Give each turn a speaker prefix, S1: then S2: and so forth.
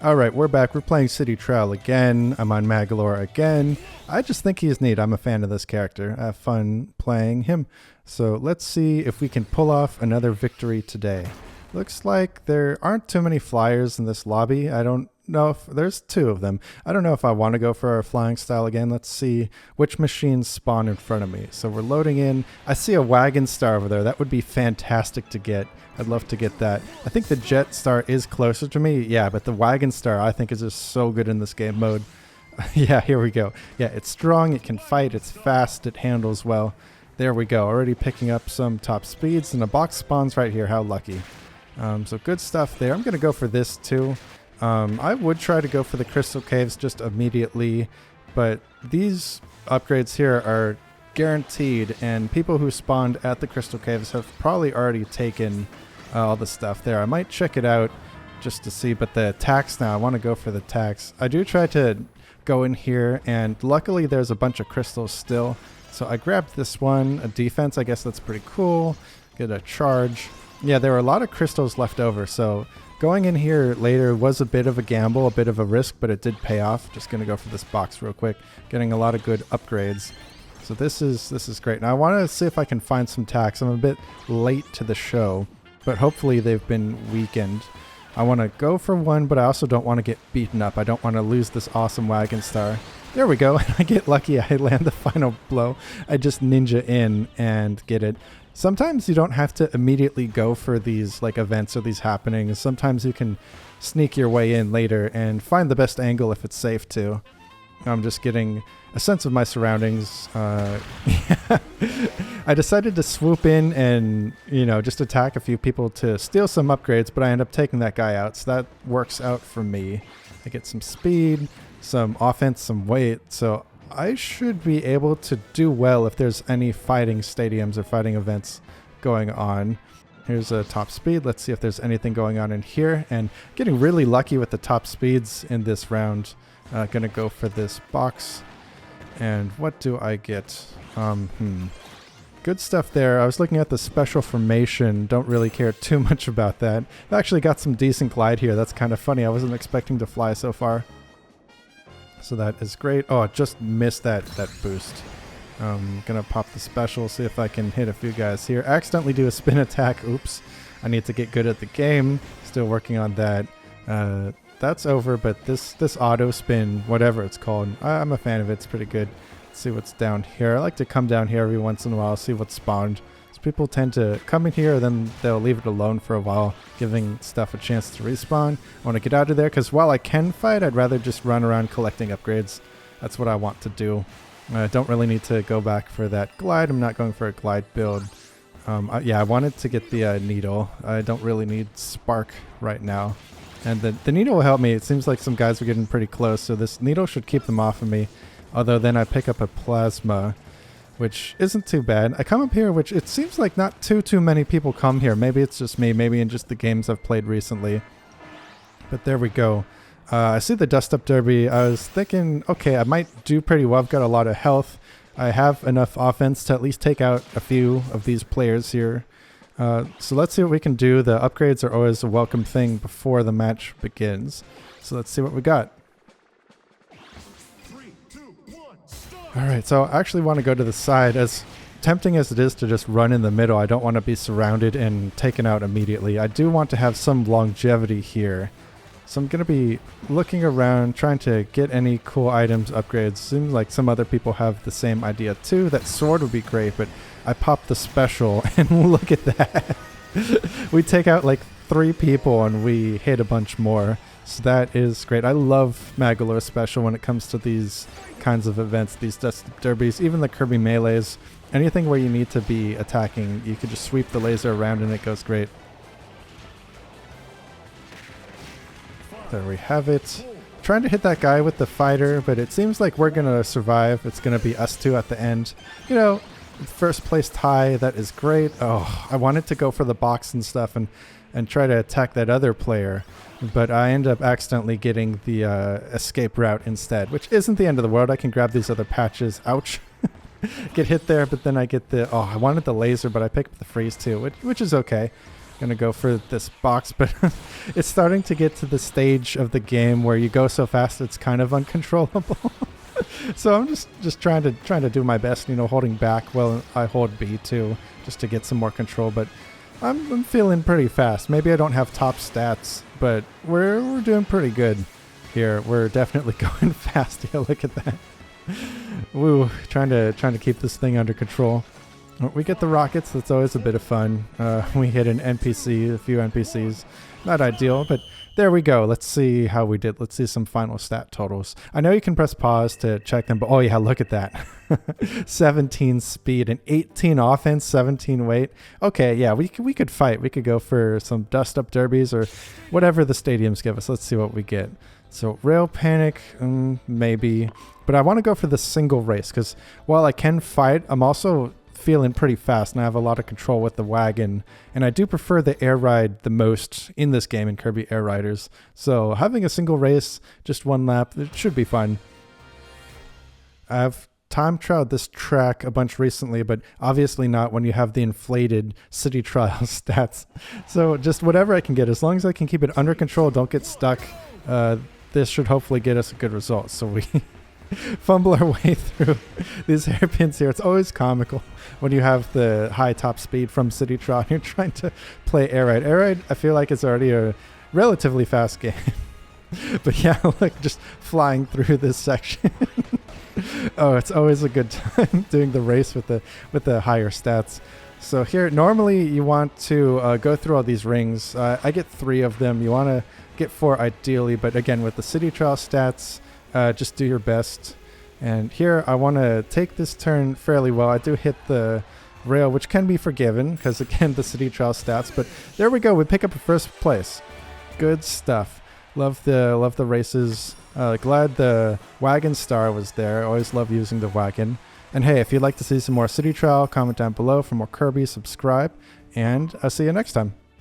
S1: Alright, we're back. We're playing City Trial again. I'm on Magalore again. I just think he's neat. I'm a fan of this character. I have fun playing him. So let's see if we can pull off another victory today. Looks like there aren't too many flyers in this lobby. I don't know if there's two of them. I don't know if I want to go for our flying style again. Let's see which machines spawn in front of me. So we're loading in. I see a Wagon Star over there. That would be fantastic to get. I'd love to get that. I think the Jet Star is closer to me. Yeah, but the Wagon Star I think is just so good in this game mode. Yeah, here we go. Yeah, it's strong, it can fight, it's fast, it handles well. There we go. Already picking up some top speeds, and a box spawns right here. How lucky. So good stuff there. I'm going to go for this too. I would try to go for the Crystal Caves just immediately, but these upgrades here are guaranteed, and people who spawned at the Crystal Caves have probably already taken all the stuff there. I might check it out just to see, but the tax now, I want to go for the tax. I do try to go in here, and luckily there's a bunch of crystals still. So I grabbed this one, a defense, I guess that's pretty cool. Get a charge. Yeah, there were a lot of crystals left over, so going in here later was a bit of a gamble, a bit of a risk, but it did pay off. Just going to go for this box real quick, getting a lot of good upgrades. So this is great. Now I want to see if I can find some tax. I'm a bit late to the show, but hopefully they've been weakened. I want to go for one, but I also don't want to get beaten up. I don't want to lose this awesome Wagon Star. There we go. I get lucky. I land the final blow. I just ninja in and get it. Sometimes you don't have to immediately go for these like events or these happenings. Sometimes you can sneak your way in later and find the best angle if it's safe to. I'm just getting a sense of my surroundings. Yeah. I decided to swoop in and, you know, just attack a few people to steal some upgrades, but I end up taking that guy out, so that works out for me. I get some speed, some offense, some weight, so I should be able to do well if there's any fighting stadiums or fighting events going on. Here's a top speed. Let's see if there's anything going on in here, and getting really lucky with the top speeds in this round. Gonna go for this box. And what do I get? Good stuff there. I was looking at the special formation. Don't really care too much about that. I actually got some decent glide here. That's kind of funny. I wasn't expecting to fly so far. So that is great. Oh, I just missed that boost. Gonna pop the special, see if I can hit a few guys here. Accidentally do a spin attack. Oops. I need to get good at the game. Still working on that. That's over, but this auto spin, whatever it's called, I'm a fan of it. It's pretty good. Let's see what's down here. I like to come down here every once in a while, see what's spawned. So people tend to come in here, then they'll leave it alone for a while, giving stuff a chance to respawn. I want to get out of there, because while I can fight, I'd rather just run around collecting upgrades. That's what I want to do. I don't really need to go back for that glide. I'm not going for a glide build. Yeah, I wanted to get the needle. I don't really need spark right now. And the needle will help me. It seems like some guys are getting pretty close, so this needle should keep them off of me. Although then I pick up a plasma, which isn't too bad. I come up here, which it seems like not too many people come here. Maybe it's just me, maybe in just the games I've played recently. But there we go. I see the Dust Up Derby. I was thinking, okay, I might do pretty well. I've got a lot of health. I have enough offense to at least take out a few of these players here. So let's see what we can do. The upgrades are always a welcome thing before the match begins. So let's see what we got. Alright, so I actually want to go to the side. As tempting as it is to just run in the middle, I don't want to be surrounded and taken out immediately. I do want to have some longevity here. So I'm going to be looking around, trying to get any cool items, upgrades. Seems like some other people have the same idea too. That sword would be great, but I popped the special, and look at that. We take out like 3 people and we hit a bunch more. So that is great. I love Magalore special when it comes to these kinds of events, these Dust Derbies, even the Kirby Melees. Anything where you need to be attacking, you can just sweep the laser around and it goes great. There we have it. Trying to hit that guy with the fighter, but it seems like we're going to survive. It's going to be us two at the end. You know, first place tie, that is great. Oh, I wanted to go for the box and stuff and try to attack that other player, but I end up accidentally getting the escape route instead, which isn't the end of the world. I can grab these other patches. Ouch. Get hit there, but then I get the... Oh, I wanted the laser, but I picked up the freeze too, which is okay. Gonna go for this box, but it's starting to get to the stage of the game where you go so fast it's kind of uncontrollable. So I'm just trying to do my best, you know, holding back while I hold B too, just to get some more control. But I'm feeling pretty fast. Maybe I don't have top stats, but we're doing pretty good here. We're definitely going fast. Yeah, look at that. Woo, trying to keep this thing under control. We get the rockets. That's always a bit of fun. We hit an NPC, a few NPCs. Not ideal, but there we go. Let's see how we did. Let's see some final stat totals. I know you can press pause to check them, but oh yeah, look at that. 17 speed and 18 offense, 17 weight. Okay, yeah, we could fight. We could go for some dust-up derbies or whatever the stadiums give us. Let's see what we get. So rail panic, maybe. But I want to go for the single race because while I can fight, I'm also feeling pretty fast and I have a lot of control with the wagon, and I do prefer the air ride the most in this game in Kirby Air Riders. So having a single race, just one lap, it should be fun. I've time trialed this track a bunch recently, but obviously not when you have the inflated city trial stats. So just whatever I can get, as long as I can keep it under control, don't get stuck, this should hopefully get us a good result. So we fumble our way through these hairpins here. It's always comical when you have the high top speed from City Trial and you're trying to play Air Ride. Air Ride, I feel like it's already a relatively fast game. But yeah, look, just flying through this section. Oh, it's always a good time doing the race with the higher stats. So here, normally you want to go through all these rings. I get 3 of them. You want to get 4 ideally, but again, with the City Trial stats, just do your best. And here I want to take this turn fairly well. I do hit the rail, which can be forgiven because again the city trial stats. But there we go. We pick up a first place. Good stuff. Love the races. Glad the Wagon Star was there. I always love using the wagon. And hey, if you'd like to see some more city trial, comment down below. For more Kirby, subscribe, and I'll see you next time.